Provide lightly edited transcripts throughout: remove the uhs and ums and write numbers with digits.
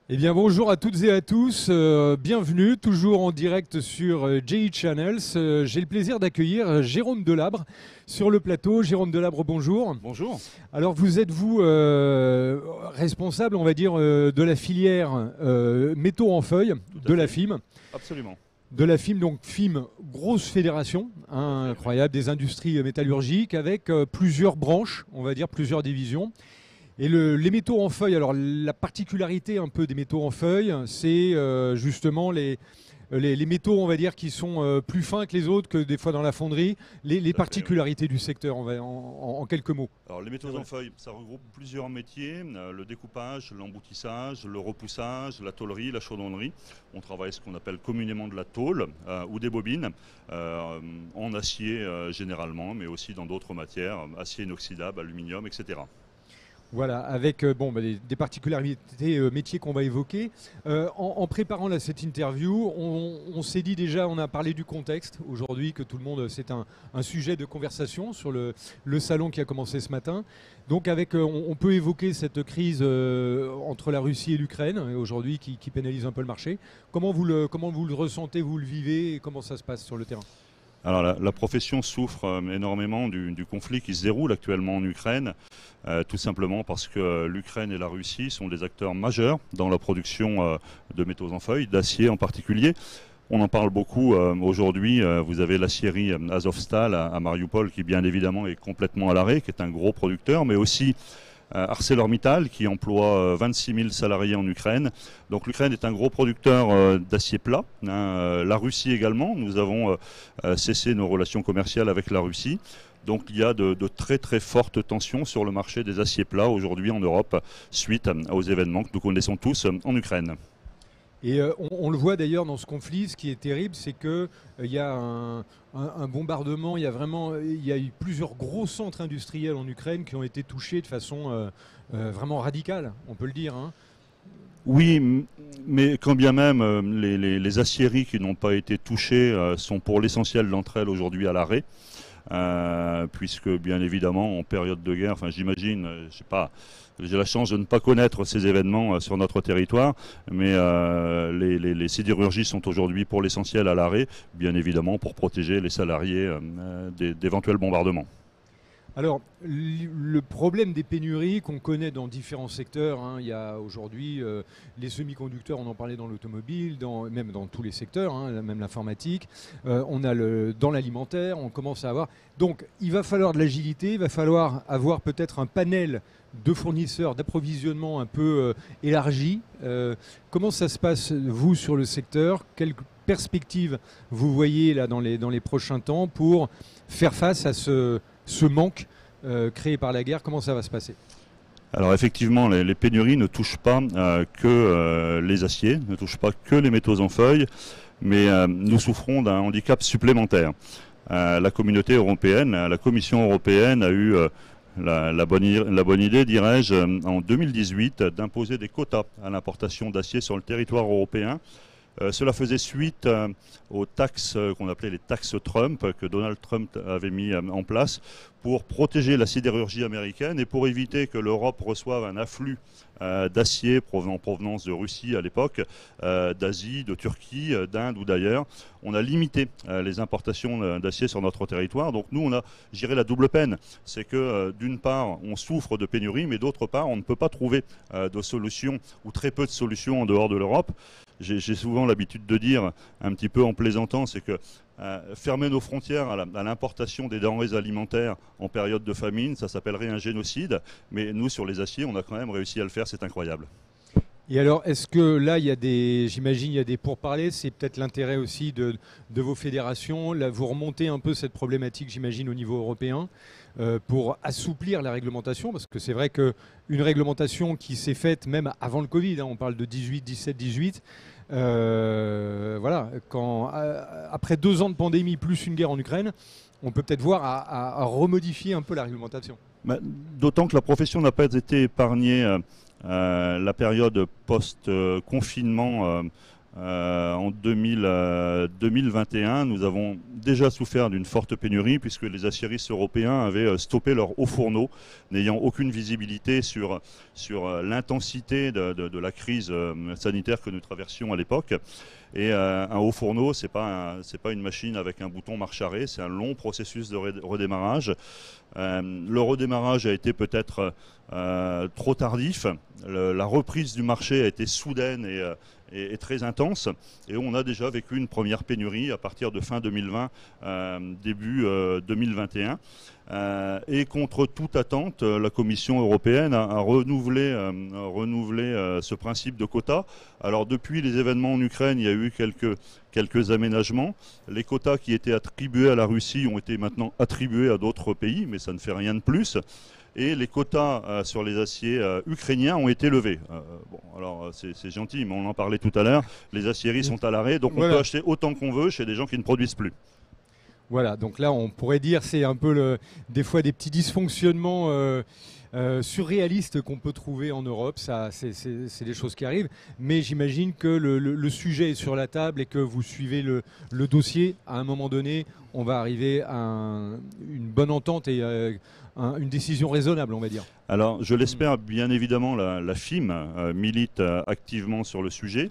Eh bien bonjour à toutes et à tous, bienvenue, toujours en direct sur JI Channels. J'ai le plaisir d'accueillir Jérôme Delabre sur le plateau. Jérôme Delabre, bonjour. Bonjour. Alors vous êtes vous responsable, on va dire, de la filière métaux en feuilles Tout de à la fait. FIM. Absolument. De la FIM, donc FIM, grosse fédération, hein, Tout à fait, incroyable, des industries métallurgiques avec plusieurs branches, on va dire plusieurs divisions. Et les métaux en feuille, alors la particularité un peu des métaux en feuille, c'est justement les métaux, on va dire, qui sont plus fins que les autres, que des fois dans la fonderie, les tout à fait, oui. particularités du secteur, en quelques mots. Alors les métaux en feuille, ça regroupe plusieurs métiers, le découpage, l'emboutissage, le repoussage, la tôlerie, la chaudronnerie. On travaille ce qu'on appelle communément de la tôle ou des bobines, en acier généralement, mais aussi dans d'autres matières, acier inoxydable, aluminium, etc. Voilà, avec des particularités métiers qu'on va évoquer. En préparant là, cette interview, on s'est dit déjà, on a parlé du contexte aujourd'hui, que tout le monde, c'est un sujet de conversation sur le salon qui a commencé ce matin. Donc on peut évoquer cette crise entre la Russie et l'Ukraine, aujourd'hui qui pénalise un peu le marché. Comment vous le ressentez, vous le vivez, et comment ça se passe sur le terrain? Alors la profession souffre énormément du conflit qui se déroule actuellement en Ukraine, tout simplement parce que l'Ukraine et la Russie sont des acteurs majeurs dans la production de métaux en feuille, d'acier en particulier. On en parle beaucoup aujourd'hui. Vous avez l'acierie Azovstal à Mariupol qui bien évidemment est complètement à l'arrêt, qui est un gros producteur, mais aussi ArcelorMittal qui emploie 26 000 salariés en Ukraine. Donc l'Ukraine est un gros producteur d'acier plat. La Russie également. Nous avons cessé nos relations commerciales avec la Russie. Donc il y a de très très fortes tensions sur le marché des aciers plats aujourd'hui en Europe suite aux événements que nous connaissons tous en Ukraine. Et on le voit d'ailleurs dans ce conflit, ce qui est terrible, c'est qu'il y a un bombardement, il y a eu plusieurs gros centres industriels en Ukraine qui ont été touchés de façon vraiment radicale, on peut le dire, hein. Oui, mais quand bien même les aciéries qui n'ont pas été touchées sont pour l'essentiel d'entre elles aujourd'hui à l'arrêt. Puisque bien évidemment en période de guerre, enfin j'imagine, je sais pas, j'ai la chance de ne pas connaître ces événements sur notre territoire, mais les sidérurgies sont aujourd'hui pour l'essentiel à l'arrêt, bien évidemment pour protéger les salariés d'éventuels bombardements. Alors, le problème des pénuries qu'on connaît dans différents secteurs, hein, il y a aujourd'hui les semi-conducteurs, on en parlait dans l'automobile, même dans tous les secteurs, hein, même l'informatique, on a dans l'alimentaire, on commence à avoir. Donc, il va falloir de l'agilité, il va falloir avoir peut-être un panel de fournisseurs d'approvisionnement un peu élargi. Comment ça se passe, vous, sur le secteur? Quelles perspectives vous voyez là dans les prochains temps pour faire face à ce manque créé par la guerre? Comment ça va se passer? Alors effectivement, les pénuries ne touchent pas que les aciers, ne touchent pas que les métaux en feuille, mais nous souffrons d'un handicap supplémentaire. La communauté européenne, la Commission européenne a eu la bonne idée, dirais-je, en 2018, d'imposer des quotas à l'importation d'acier sur le territoire européen. Cela faisait suite aux taxes qu'on appelait les taxes Trump, que Donald Trump avait mis en place pour protéger la sidérurgie américaine et pour éviter que l'Europe reçoive un afflux d'acier en provenance de Russie à l'époque, d'Asie, de Turquie, d'Inde ou d'ailleurs. On a limité les importations d'acier sur notre territoire. Donc nous, on a géré la double peine. C'est que d'une part, on souffre de pénurie, mais d'autre part, on ne peut pas trouver de solution ou très peu de solutions en dehors de l'Europe. J'ai souvent l'habitude de dire, un petit peu en plaisantant, c'est que fermer nos frontières à l'importation des denrées alimentaires en période de famine, ça s'appellerait un génocide. Mais nous, sur les aciers, on a quand même réussi à le faire, c'est incroyable. Et alors, est-ce que là, j'imagine, il y a des pourparlers, c'est peut-être l'intérêt aussi de vos fédérations. Là, vous remontez un peu cette problématique, j'imagine, au niveau européen, pour assouplir la réglementation, parce que c'est vrai qu'une réglementation qui s'est faite même avant le Covid, hein, on parle de 18, 17, 18, voilà, après 2 ans de pandémie plus une guerre en Ukraine, on peut peut-être voir à remodifier un peu la réglementation. D'autant que la profession n'a pas été épargnée la période post-confinement En 2021, nous avons déjà souffert d'une forte pénurie puisque les aciéristes européens avaient stoppé leurs hauts fourneaux, n'ayant aucune visibilité sur l'intensité de la crise sanitaire que nous traversions à l'époque. Et un haut fourneau, c'est pas une machine avec un bouton marche-arrêt, c'est un long processus de redémarrage. Le redémarrage a été peut-être trop tardif. La reprise du marché a été soudaine et très intense. Et on a déjà vécu une première pénurie à partir de fin 2020, début 2021. Et contre toute attente, la Commission européenne a renouvelé ce principe de quotas. Alors depuis les événements en Ukraine, il y a eu quelques aménagements. Les quotas qui étaient attribués à la Russie ont été maintenant attribués à d'autres pays, mais ça ne fait rien de plus. Et les quotas sur les aciers ukrainiens ont été levés. Bon, alors c'est gentil, mais on en parlait tout à l'heure. Les aciéries sont à l'arrêt, donc on peut acheter autant qu'on veut chez des gens qui ne produisent plus. Voilà, donc là on pourrait dire c'est un peu des fois des petits dysfonctionnements surréalistes qu'on peut trouver en Europe, ça c'est des choses qui arrivent, mais j'imagine que le sujet est sur la table et que vous suivez le dossier. À un moment donné, on va arriver à une bonne entente et une décision raisonnable, on va dire. Alors je l'espère, bien évidemment, la FIM milite activement sur le sujet.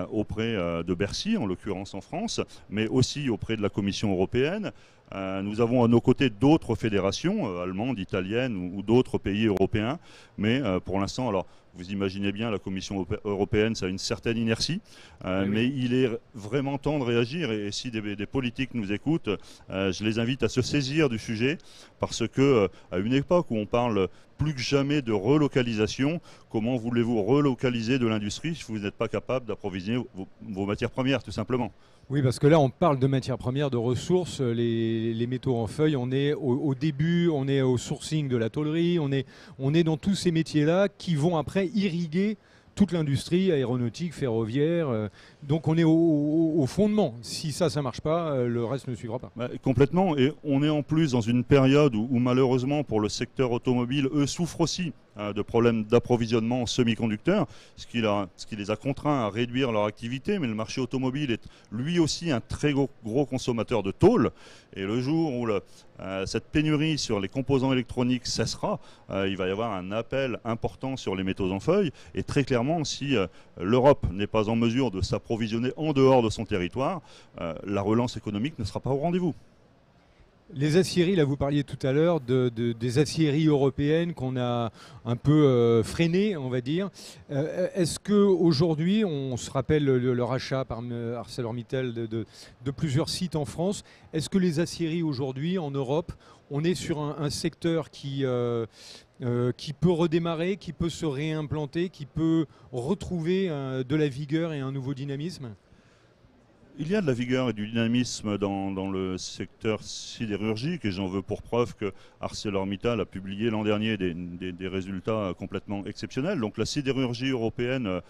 Auprès de Bercy, en l'occurrence en France, mais aussi auprès de la Commission européenne. Nous avons à nos côtés d'autres fédérations, allemandes, italiennes ou d'autres pays européens, mais pour l'instant, alors vous imaginez bien, la Commission européenne, ça a une certaine inertie, oui. Mais il est vraiment temps de réagir, et si des politiques nous écoutent, je les invite à se saisir du sujet, parce que à une époque où on parle plus que jamais de relocalisation, comment voulez-vous relocaliser de l'industrie si vous n'êtes pas capable d'approvisionner vos matières premières, tout simplement? Oui, parce que là, on parle de matières premières, de ressources. Les métaux en feuille, on est au début, on est au sourcing de la tôlerie, on est dans tous ces métiers-là qui vont après irriguer toute l'industrie aéronautique, ferroviaire. Donc on est au fondement. Si ça ne marche pas, le reste ne suivra pas. Complètement. Et on est en plus dans une période où malheureusement pour le secteur automobile, eux souffrent aussi de problèmes d'approvisionnement en semi-conducteurs, ce qui les a contraints à réduire leur activité. Mais le marché automobile est lui aussi un très gros consommateur de tôle. Et le jour où cette pénurie sur les composants électroniques cessera, il va y avoir un appel important sur les métaux en feuille. Et très clairement, si l'Europe n'est pas en mesure de s'approvisionner en dehors de son territoire, la relance économique ne sera pas au rendez-vous. Les aciéries, là vous parliez tout à l'heure des aciéries européennes qu'on a un peu freinées, on va dire. Est-ce qu'aujourd'hui, on se rappelle le rachat par ArcelorMittal de plusieurs sites en France, est-ce que les aciéries aujourd'hui en Europe, on est sur un secteur qui peut redémarrer, qui peut se réimplanter, qui peut retrouver de la vigueur et un nouveau dynamisme ? Il y a de la vigueur et du dynamisme dans le secteur sidérurgique, et j'en veux pour preuve que ArcelorMittal a publié l'an dernier des résultats complètement exceptionnels. Donc la sidérurgie européenne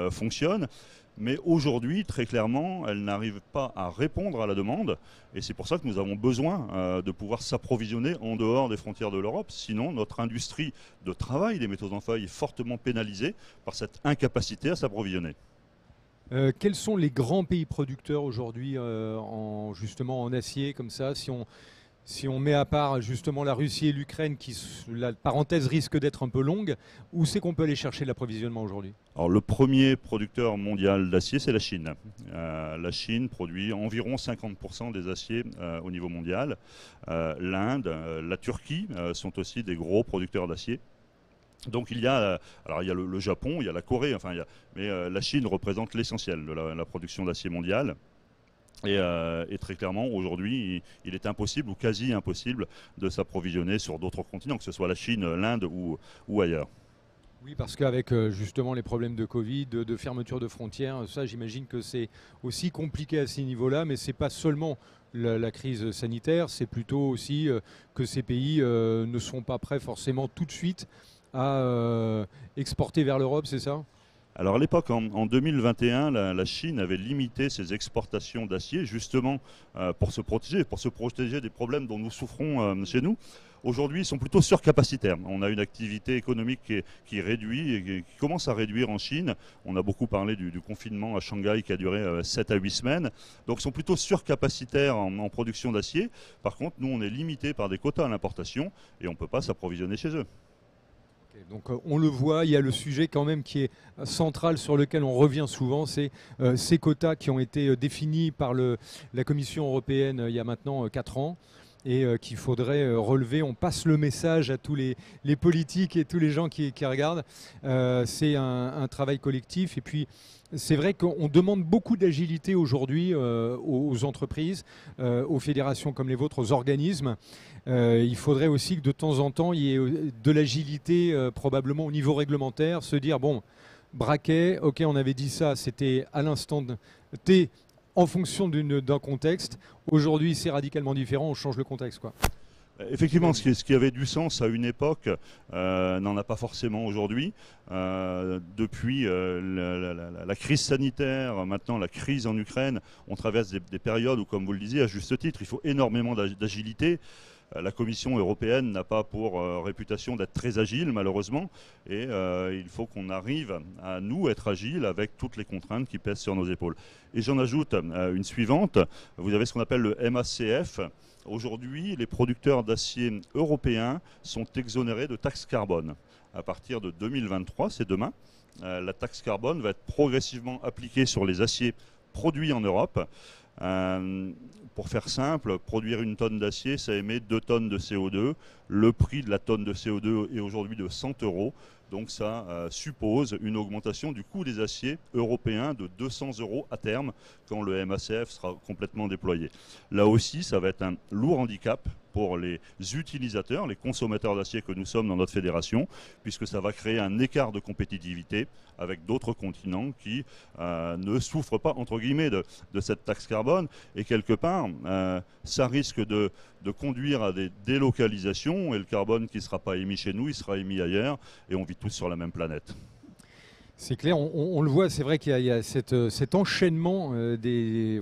fonctionne, mais aujourd'hui, très clairement, elle n'arrive pas à répondre à la demande, et c'est pour ça que nous avons besoin de pouvoir s'approvisionner en dehors des frontières de l'Europe. Sinon, notre industrie de travail des métaux en feuille est fortement pénalisée par cette incapacité à s'approvisionner. Quels sont les grands pays producteurs aujourd'hui justement en acier comme ça, si on met à part justement la Russie et l'Ukraine, la parenthèse risque d'être un peu longue, où c'est qu'on peut aller chercher l'approvisionnement aujourd'hui? Alors le premier producteur mondial d'acier, c'est la Chine. La Chine produit environ 50% des aciers au niveau mondial. L'Inde, la Turquie sont aussi des gros producteurs d'acier. Donc il y a le Japon, il y a la Corée, mais la Chine représente l'essentiel de la production d'acier mondial. Et très clairement, aujourd'hui, il est impossible ou quasi impossible de s'approvisionner sur d'autres continents, que ce soit la Chine, l'Inde ou ailleurs. Oui, parce qu'avec justement les problèmes de Covid, de fermeture de frontières, ça j'imagine que c'est aussi compliqué à ces niveaux-là, mais ce n'est pas seulement la crise sanitaire, c'est plutôt aussi que ces pays ne sont pas prêts forcément tout de suite à exporter vers l'Europe, c'est ça? Alors à l'époque, en 2021, la Chine avait limité ses exportations d'acier justement pour se protéger des problèmes dont nous souffrons chez nous. Aujourd'hui, ils sont plutôt surcapacitaires. On a une activité économique qui réduit et qui commence à réduire en Chine. On a beaucoup parlé du confinement à Shanghai qui a duré 7 à 8 semaines. Donc ils sont plutôt surcapacitaires en production d'acier. Par contre, nous, on est limité par des quotas à l'importation et on ne peut pas s'approvisionner chez eux. Donc on le voit, il y a le sujet quand même qui est central sur lequel on revient souvent, c'est ces quotas qui ont été définis par la Commission européenne il y a maintenant 4 ans et qu'il faudrait relever. On passe le message à tous les politiques et tous les gens qui regardent. C'est un travail collectif et puis c'est vrai qu'on demande beaucoup d'agilité aujourd'hui aux entreprises, aux fédérations comme les vôtres, aux organismes. Il faudrait aussi que de temps en temps, il y ait de l'agilité probablement au niveau réglementaire, se dire, bon, braquet, ok, on avait dit ça, c'était à l'instant T en fonction d'un contexte. Aujourd'hui, c'est radicalement différent, on change le contexte, quoi. Effectivement, ce qui avait du sens à une époque n'en a pas forcément aujourd'hui. Depuis la crise sanitaire, maintenant la crise en Ukraine, on traverse des périodes où, comme vous le disiez, à juste titre, il faut énormément d'agilité. La Commission européenne n'a pas pour réputation d'être très agile, malheureusement, et il faut qu'on arrive à nous être agiles avec toutes les contraintes qui pèsent sur nos épaules. Et j'en ajoute une suivante. Vous avez ce qu'on appelle le MACF. Aujourd'hui, les producteurs d'acier européens sont exonérés de taxe carbone. À partir de 2023, c'est demain, la taxe carbone va être progressivement appliquée sur les aciers produits en Europe. Pour faire simple, produire une tonne d'acier, ça émet 2 tonnes de CO2. Le prix de la tonne de CO2 est aujourd'hui de 100 €. Donc ça suppose une augmentation du coût des aciers européens de 200 € à terme quand le MACF sera complètement déployé. Là aussi, ça va être un lourd handicap pour les utilisateurs, les consommateurs d'acier que nous sommes dans notre fédération, puisque ça va créer un écart de compétitivité avec d'autres continents qui ne souffrent pas, entre guillemets, de cette taxe carbone. Et quelque part, ça risque de conduire à des délocalisations, et le carbone qui ne sera pas émis chez nous, il sera émis ailleurs, et on vit tous sur la même planète. C'est clair, on le voit, c'est vrai qu'il y a cet enchaînement des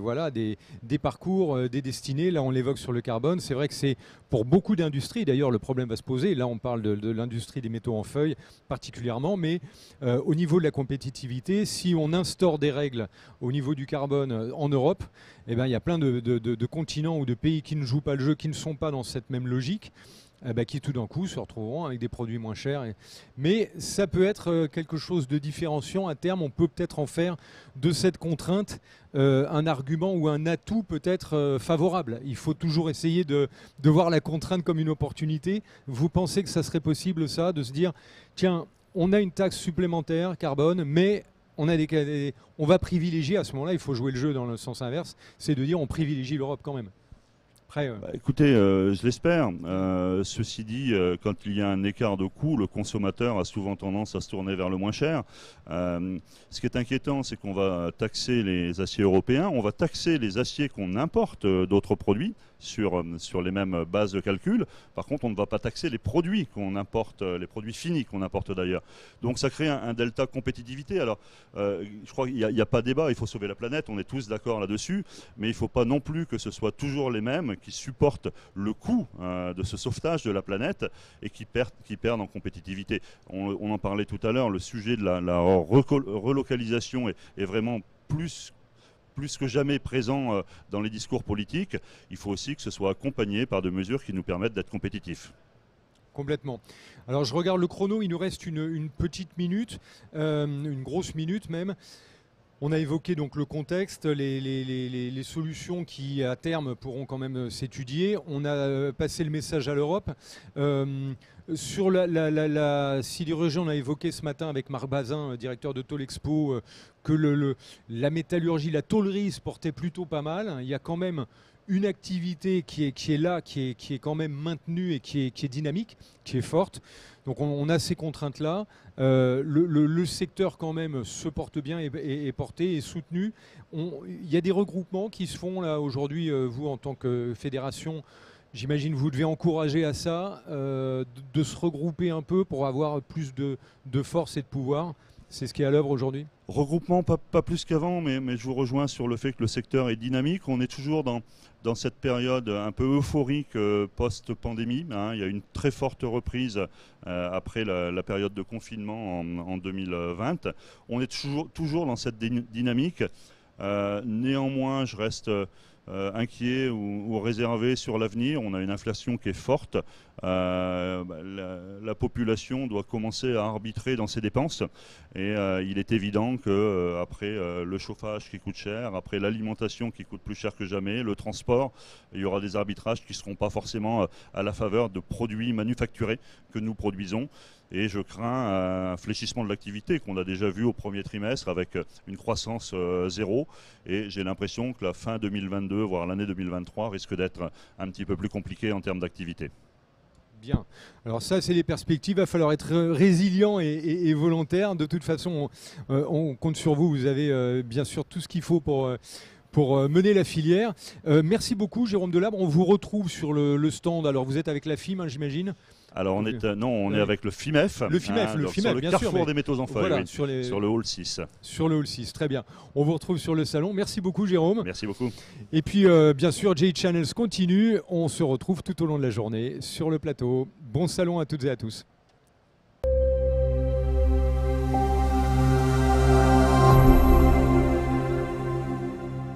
parcours, des destinées. Là, on l'évoque sur le carbone. C'est vrai que c'est pour beaucoup d'industries, d'ailleurs, le problème va se poser. Là, on parle de l'industrie des métaux en feuille particulièrement, mais au niveau de la compétitivité, si on instaure des règles au niveau du carbone en Europe, eh ben, il y a plein de continents ou de pays qui ne jouent pas le jeu, qui ne sont pas dans cette même logique. Qui tout d'un coup se retrouveront avec des produits moins chers. Mais ça peut être quelque chose de différenciant. À terme, on peut peut-être en faire de cette contrainte un argument ou un atout peut-être favorable. Il faut toujours essayer de voir la contrainte comme une opportunité. Vous pensez que ça serait possible, ça, de se dire, tiens, on a une taxe supplémentaire carbone, mais on va privilégier, à ce moment-là, il faut jouer le jeu dans le sens inverse, c'est de dire on privilégie l'Europe quand même. Écoutez, je l'espère. Ceci dit, quand il y a un écart de coût, le consommateur a souvent tendance à se tourner vers le moins cher. Ce qui est inquiétant, c'est qu'on va taxer les aciers européens, on va taxer les aciers qu'on importe d'autres produits sur les mêmes bases de calcul. Par contre, on ne va pas taxer les produits qu'on importe, les produits finis qu'on importe d'ailleurs. Donc ça crée un delta compétitivité. Alors, je crois qu'il n'y a pas débat, il faut sauver la planète, on est tous d'accord là-dessus, mais il ne faut pas non plus que ce soit toujours les mêmes qui supportent le coût de ce sauvetage de la planète et qui perdent en compétitivité. On en parlait tout à l'heure, le sujet de la relocalisation est vraiment plus que jamais présent dans les discours politiques. Il faut aussi que ce soit accompagné par des mesures qui nous permettent d'être compétitifs. Complètement. Alors je regarde le chrono, il nous reste une petite minute, une grosse minute même. On a évoqué donc le contexte, les solutions qui à terme pourront quand même s'étudier. On a passé le message à l'Europe. Sur la sidérurgie, on a évoqué ce matin avec Marc Bazin, directeur de Tolexpo, que la métallurgie, la tôlerie se portait plutôt pas mal. Il y a quand même une activité qui est là, qui est quand même maintenue et qui est dynamique, qui est forte. Donc on a ces contraintes-là. Le secteur quand même se porte bien et est porté et soutenu. Il y a des regroupements qui se font là aujourd'hui, vous en tant que fédération. J'imagine que vous devez encourager à ça, de se regrouper un peu pour avoir plus de force et de pouvoir. C'est ce qui est à l'œuvre aujourd'hui? Regroupement, pas plus qu'avant, mais je vous rejoins sur le fait que le secteur est dynamique. On est toujours dans cette période un peu euphorique post-pandémie. Hein. Il y a une très forte reprise après la période de confinement en 2020. On est toujours dans cette dynamique. Néanmoins, je reste inquiet ou réservé sur l'avenir. On a une inflation qui est forte. La population doit commencer à arbitrer dans ses dépenses. Et il est évident que après le chauffage qui coûte cher, après l'alimentation qui coûte plus cher que jamais, le transport, il y aura des arbitrages qui ne seront pas forcément à la faveur de produits manufacturés que nous produisons. Et je crains un fléchissement de l'activité qu'on a déjà vu au premier trimestre avec une croissance zéro. Et j'ai l'impression que la fin 2022, voire l'année 2023, risque d'être un petit peu plus compliquée en termes d'activité. Bien. Alors ça, c'est les perspectives. Il va falloir être résilient et volontaire. De toute façon, on compte sur vous. Vous avez bien sûr tout ce qu'il faut pour mener la filière. Merci beaucoup, Jérôme Delabre. On vous retrouve sur le stand. Alors, vous êtes avec la FIM, hein, j'imagine? Alors, on est avec le FIMEF. Le FIMEF, le FIMEF, sur le bien carrefour sûr, des métaux en feuilles, voilà, oui, sur le hall 6. Sur le hall 6, très bien. On vous retrouve sur le salon. Merci beaucoup, Jérôme. Merci beaucoup. Et puis, bien sûr, J-Channels continue. On se retrouve tout au long de la journée sur le plateau. Bon salon à toutes et à tous.